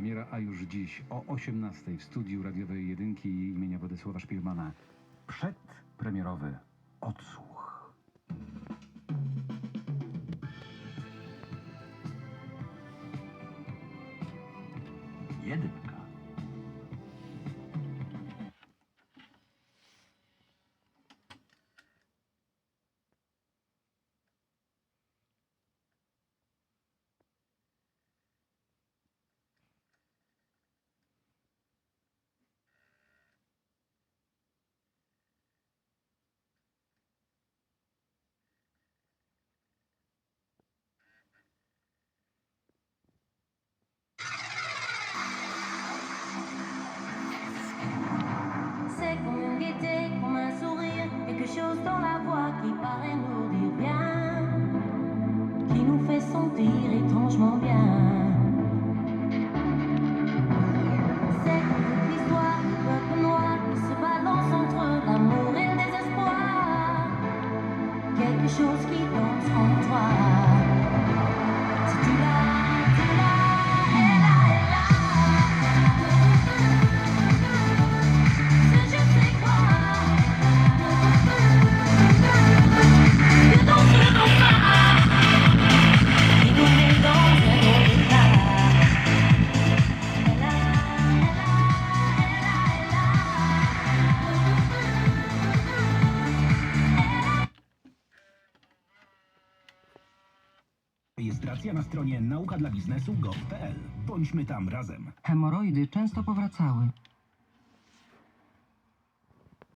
premiera, a już dziś o 18:00 w studiu radiowej Jedynki imienia Władysława Szpilmana. Przedpremierowy odsłuch. Jedynka. C'est comme une gaieté, comme un sourire, quelque chose dans la voix qui paraît nous dire bien, qui nous fait sentir étrangement bien. C'est comme toute l'histoire du peuple noir qui se balance entre l'amour et le désespoir, quelque chose qui danse en toi. Si tu l'as, elle là, elle là. Je sais quoi, que dans ce combat, qui nous met dans un autre état. Elle a, Rejestracja na stronie naukadlabiznesu.gov.pl. Bądźmy tam razem. Hemoroidy często powracały.